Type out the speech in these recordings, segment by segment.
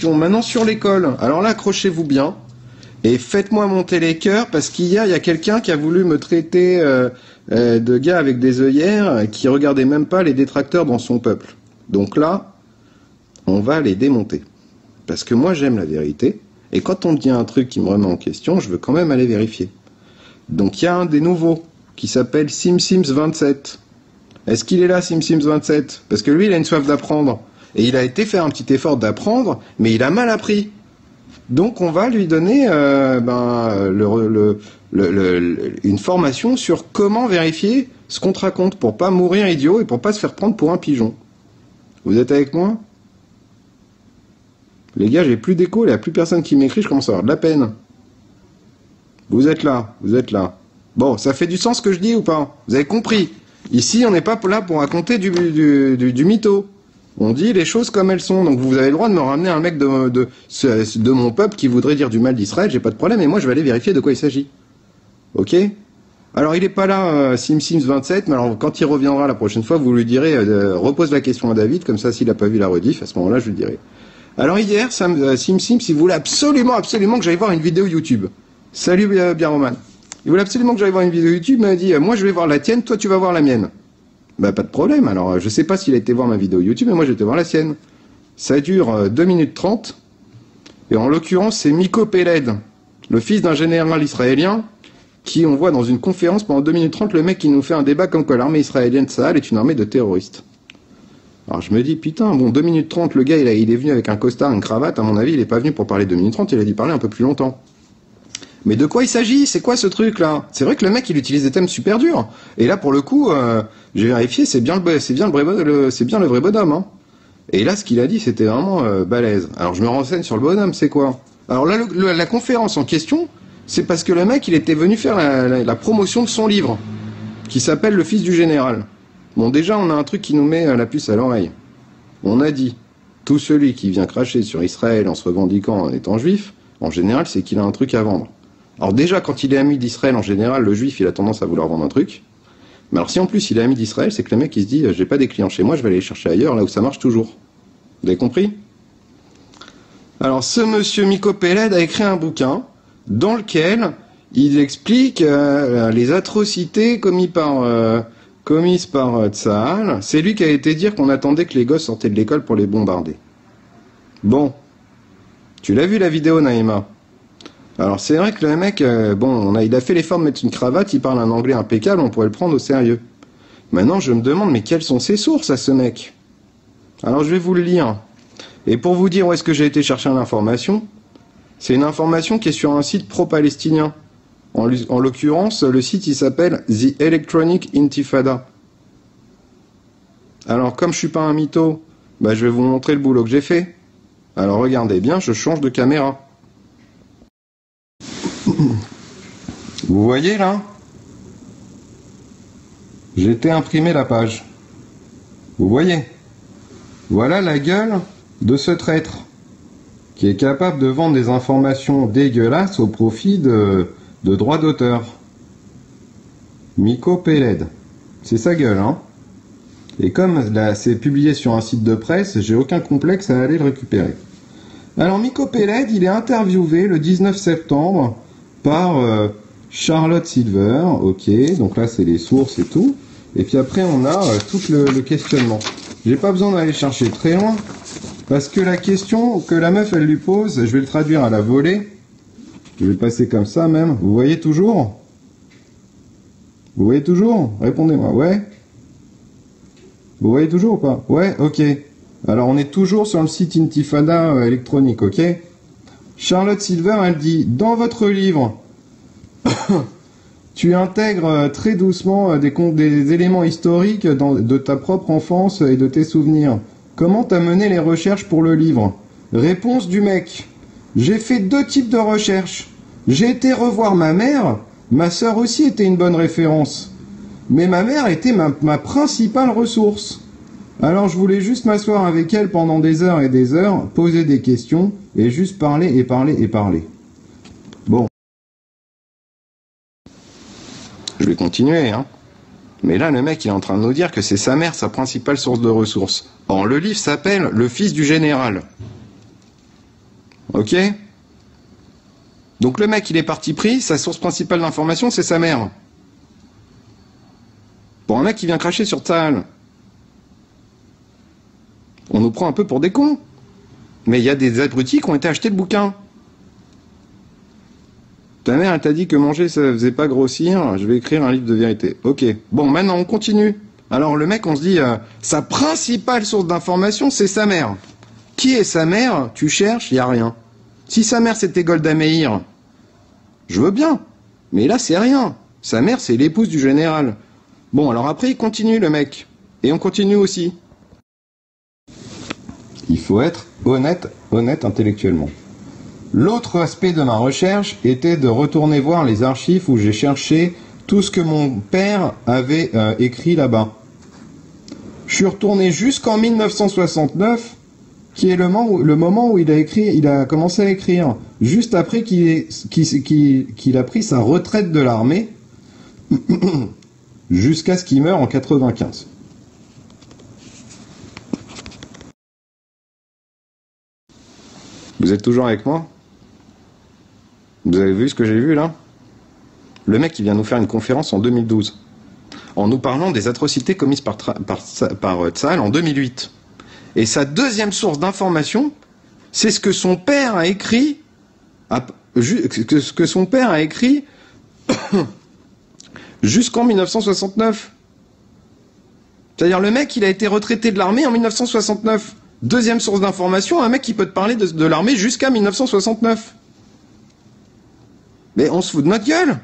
Maintenant sur l'école. Alors là, accrochez-vous bien et faites-moi monter les cœurs parce qu'hier, il y a quelqu'un qui a voulu me traiter de gars avec des œillères qui regardait même pas les détracteurs dans son peuple. Donc là, on va les démonter. Parce que moi, j'aime la vérité. Et quand on me dit un truc qui me remet en question, je veux quand même aller vérifier. Donc il y a un des nouveaux qui s'appelle SimSims27. Est-ce qu'il est là, SimSims27? Parce que lui, il a une soif d'apprendre. Et il a été faire un petit effort d'apprendre, mais il a mal appris. Donc on va lui donner une formation sur comment vérifier ce qu'on te raconte pour pas mourir idiot et pour pas se faire prendre pour un pigeon. Vous êtes avec moi? Les gars, j'ai plus d'écho, il n'y a plus personne qui m'écrit, je commence à avoir de la peine. Vous êtes là, vous êtes là. Bon, ça fait du sens ce que je dis ou pas? Vous avez compris? Ici, on n'est pas là pour raconter du mytho. On dit les choses comme elles sont. Donc vous avez le droit de me ramener un mec de mon peuple qui voudrait dire du mal d'Israël, j'ai pas de problème, et moi je vais aller vérifier de quoi il s'agit. Ok? Alors il est pas là, SimSims27, mais alors quand il reviendra la prochaine fois, vous lui direz, repose la question à David, comme ça s'il a pas vu la rediff, à ce moment-là je lui dirai. Alors hier, SimSims, il voulait absolument que j'aille voir une vidéo YouTube. Salut bien Roman. Il voulait absolument que j'aille voir une vidéo YouTube, il m'a dit, moi je vais voir la tienne, toi tu vas voir la mienne. Bah pas de problème, alors je sais pas s'il a été voir ma vidéo YouTube, mais moi j'ai été voir la sienne. Ça dure 2 minutes 30, et en l'occurrence c'est Miko Peled, le fils d'un général israélien, qui on voit dans une conférence pendant 2 minutes 30, le mec qui nous fait un débat comme quoi l'armée israélienne Tsahal est une armée de terroristes. Alors je me dis, putain, bon 2 minutes 30, le gars il est venu avec un costard, une cravate, à mon avis il est pas venu pour parler 2 minutes 30, il a dû parler un peu plus longtemps. Mais de quoi il s'agit? C'est quoi ce truc là? C'est vrai que le mec il utilise des thèmes super durs. Et là pour le coup, j'ai vérifié, c'est bien le vrai bonhomme. Hein. Et là ce qu'il a dit c'était vraiment balèze. Alors je me renseigne sur le bonhomme, c'est quoi? Alors là la conférence en question, c'est parce que le mec il était venu faire la promotion de son livre, qui s'appelle Le Fils du Général. Bon déjà on a un truc qui nous met la puce à l'oreille. On a dit, tout celui qui vient cracher sur Israël en se revendiquant en étant juif, en général c'est qu'il a un truc à vendre. Alors déjà, quand il est ami d'Israël, en général, le juif, il a tendance à vouloir vendre un truc. Mais alors si en plus il est ami d'Israël, c'est que le mec, il se dit, j'ai pas des clients chez moi, je vais aller les chercher ailleurs, là où ça marche toujours. Vous avez compris? Alors ce monsieur Miko Peled a écrit un bouquin dans lequel il explique les atrocités commises par Tsahal. C'est lui qui a été dire qu'on attendait que les gosses sortaient de l'école pour les bombarder. Bon. Tu l'as vu la vidéo, Naïma? Alors c'est vrai que le mec, il a fait l'effort de mettre une cravate, il parle un anglais impeccable, on pourrait le prendre au sérieux. Maintenant je me demande, mais quelles sont ses sources à ce mec? Alors je vais vous le lire. Et pour vous dire où est-ce que j'ai été chercher l'information, c'est une information qui est sur un site pro-palestinien. En l'occurrence, le site il s'appelle The Electronic Intifada. Alors comme je suis pas un mytho, je vais vous montrer le boulot que j'ai fait. Alors regardez bien, je change de caméra. Vous voyez là? J'ai été imprimer la page. Vous voyez? Voilà la gueule de ce traître qui est capable de vendre des informations dégueulasses au profit de droits d'auteur. Miko Peled. C'est sa gueule, hein? Et comme là c'est publié sur un site de presse, j'ai aucun complexe à aller le récupérer. Alors Miko Peled, il est interviewé le 19 septembre par Charlotte Silver, ok, donc là c'est les sources et tout, et puis après on a tout le questionnement. J'ai pas besoin d'aller chercher très loin, parce que la question que la meuf elle lui pose, je vais le traduire à la volée, je vais le passer comme ça même, vous voyez toujours? Vous voyez toujours? Répondez-moi, ouais? Vous voyez toujours ou pas? Ouais, ok. Alors on est toujours sur le site Intifada électronique, ok? Charlotte Silver, elle dit, dans votre livre, tu intègres très doucement des éléments historiques de ta propre enfance et de tes souvenirs. Comment t'as mené les recherches pour le livre? Réponse du mec. J'ai fait 2 types de recherches. J'ai été revoir ma mère. Ma sœur aussi était une bonne référence. Mais ma mère était ma principale ressource. Alors je voulais juste m'asseoir avec elle pendant des heures et des heures, poser des questions, et juste parler et parler et parler. Bon. Je vais continuer, hein. Mais là, le mec, il est en train de nous dire que c'est sa mère, sa principale source de ressources. Or, le livre s'appelle « Le Fils du Général ». Ok? Donc le mec, il est parti pris, sa source principale d'information, c'est sa mère. Pour un mec qui vient cracher sur Tsahal. On nous prend un peu pour des cons. Mais il y a des abrutis qui ont été achetés le bouquin. Ta mère, elle t'a dit que manger, ça faisait pas grossir, je vais écrire un livre de vérité. Ok. Bon, maintenant, on continue. Alors le mec, on se dit, sa principale source d'information, c'est sa mère. Qui est sa mère? Tu cherches, il n'y a rien. Si sa mère, c'était Golda Meir, je veux bien. Mais là, c'est rien. Sa mère, c'est l'épouse du général. Bon, alors après, il continue, le mec. Et on continue aussi. Il faut être honnête intellectuellement. L'autre aspect de ma recherche était de retourner voir les archives où j'ai cherché tout ce que mon père avait écrit là-bas. Je suis retourné jusqu'en 1969, qui est le moment où il a commencé à écrire, juste après qu'il a pris sa retraite de l'armée, jusqu'à ce qu'il meure en 95. Vous êtes toujours avec moi? Vous avez vu ce que j'ai vu là? Le mec, il vient nous faire une conférence en 2012, en nous parlant des atrocités commises par Tsahal en 2008. Et sa deuxième source d'information, c'est ce que son père a écrit, jusqu'en 1969. C'est-à-dire le mec, il a été retraité de l'armée en 1969. Deuxième source d'information, un mec qui peut te parler de l'armée jusqu'à 1969. Mais on se fout de notre gueule.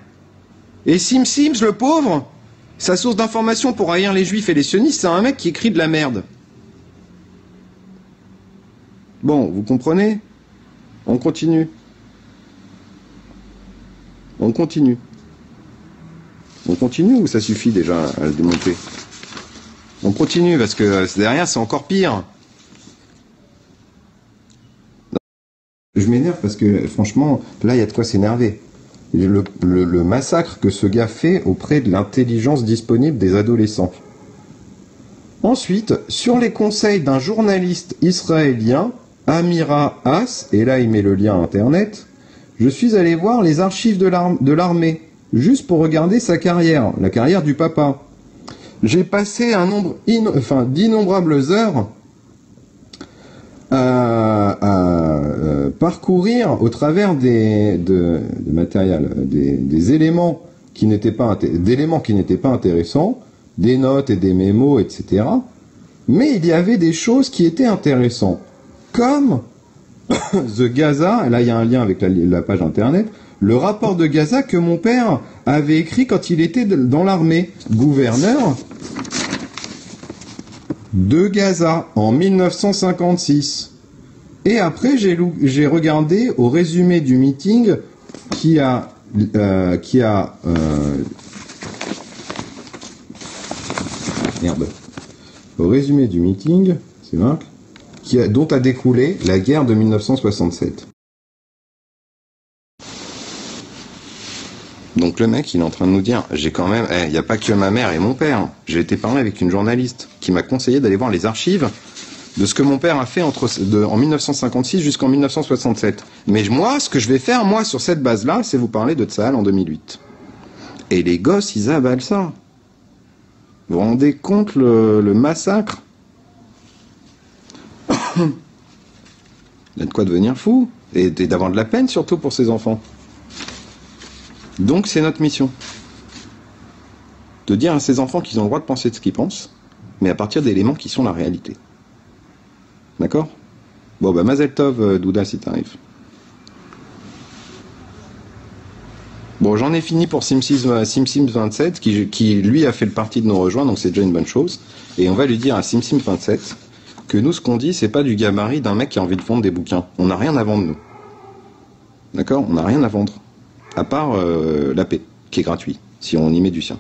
Et Sims, le pauvre, sa source d'information pour haïr les juifs et les sionistes, c'est un mec qui écrit de la merde. Bon, vous comprenez? On continue. On continue. On continue ou ça suffit déjà à le démonter? On continue parce que derrière c'est encore pire. Je m'énerve parce que franchement, là il y a de quoi s'énerver. Le massacre que ce gars fait auprès de l'intelligence disponible des adolescents. Ensuite, sur les conseils d'un journaliste israélien, Amira Haas, et là il met le lien internet, je suis allé voir les archives de l'armée, juste pour regarder sa carrière, la carrière du papa. J'ai passé un nombre d'innombrables heures à parcourir au travers de matériel, des éléments qui n'étaient pas intéressants, des notes et des mémos, etc. Mais il y avait des choses qui étaient intéressantes, comme The Gaza, là il y a un lien avec la page internet, le rapport de Gaza que mon père avait écrit quand il était dans l'armée, gouverneur de Gaza en 1956. Et après j'ai regardé au résumé du meeting au résumé du meeting, c'est Marc, dont a découlé la guerre de 1967. Donc le mec, il est en train de nous dire, j'ai quand même, il n'y a pas que ma mère et mon père. J'ai été parler avec une journaliste qui m'a conseillé d'aller voir les archives de ce que mon père a fait en 1956 jusqu'en 1967. Mais moi, ce que je vais faire, moi, sur cette base-là, c'est vous parler de Tsahal en 2008. Et les gosses, ils avalent ça. Vous vous rendez compte le massacre? Il y a de quoi devenir fou. Et d'avoir de la peine, surtout pour ces enfants. Donc c'est notre mission. De dire à ces enfants qu'ils ont le droit de penser de ce qu'ils pensent, mais à partir d'éléments qui sont la réalité. D'accord? Bon, bah, Mazel Tov, Douda, si t'arrives. Bon, j'en ai fini pour SimSims27, qui lui a fait le parti de nous rejoindre, donc c'est déjà une bonne chose. Et on va lui dire à SimSims27 que nous, ce qu'on dit, c'est pas du gabarit d'un mec qui a envie de vendre des bouquins. On n'a rien à vendre, nous. D'accord? On n'a rien à vendre. À part la paix, qui est gratuit, si on y met du sien.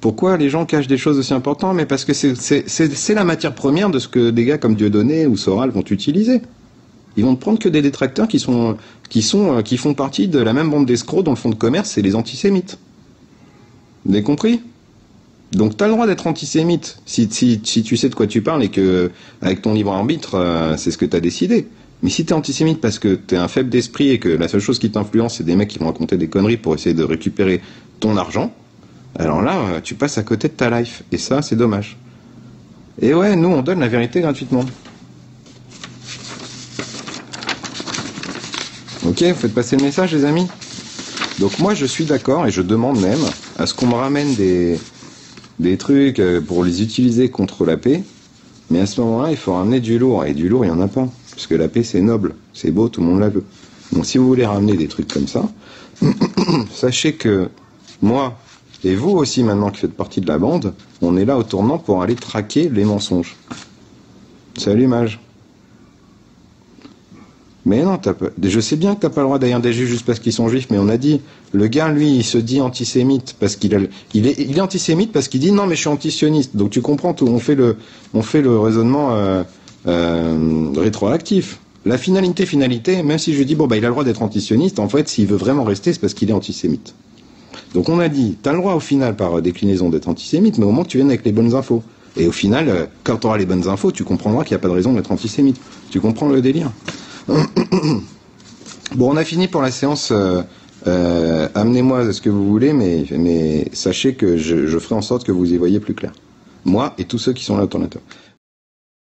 Pourquoi les gens cachent des choses aussi importantes? Mais parce que c'est la matière première de ce que des gars comme Dieudonné ou Soral vont utiliser. Ils vont prendre que des détracteurs qui font partie de la même bande d'escrocs dont le fonds de commerce, c'est les antisémites. Vous avez compris? Donc tu as le droit d'être antisémite si tu sais de quoi tu parles et que avec ton libre arbitre, c'est ce que tu as décidé. Mais si t'es antisémite parce que t'es un faible d'esprit et que la seule chose qui t'influence, c'est des mecs qui vont raconter des conneries pour essayer de récupérer ton argent, alors là, tu passes à côté de ta life. Et ça, c'est dommage. Et ouais, nous, on donne la vérité gratuitement. Ok, vous faites passer le message, les amis? Donc moi, je suis d'accord et je demande même à ce qu'on me ramène des trucs pour les utiliser contre la paix. Mais à ce moment-là, il faut ramener du lourd. Et du lourd, il n'y en a pas. Parce que la paix, c'est noble. C'est beau, tout le monde la veut. Donc si vous voulez ramener des trucs comme ça, sachez que moi, et vous aussi maintenant qui faites partie de la bande, on est là au tournant pour aller traquer les mensonges. Salut Mage. Mais non, je sais bien que t'as pas le droit d'ailleurs des juifs juste parce qu'ils sont juifs, mais on a dit, le gars, lui, il se dit antisémite parce il est antisémite parce qu'il dit non, mais je suis antisioniste. Donc tu comprends tout, on fait le raisonnement rétroactif. La finalité, même si je dis bon bah il a le droit d'être antisioniste, en fait, s'il veut vraiment rester, c'est parce qu'il est antisémite. Donc on a dit, t'as le droit au final par déclinaison d'être antisémite, mais au moins que tu viennes avec les bonnes infos. Et au final, quand tu auras les bonnes infos, tu comprendras qu'il n'y a pas de raison d'être antisémite. Tu comprends le délire? Bon, on a fini pour la séance. Amenez-moi ce que vous voulez, mais sachez que je ferai en sorte que vous y voyez plus clair. Moi et tous ceux qui sont là autour de la table.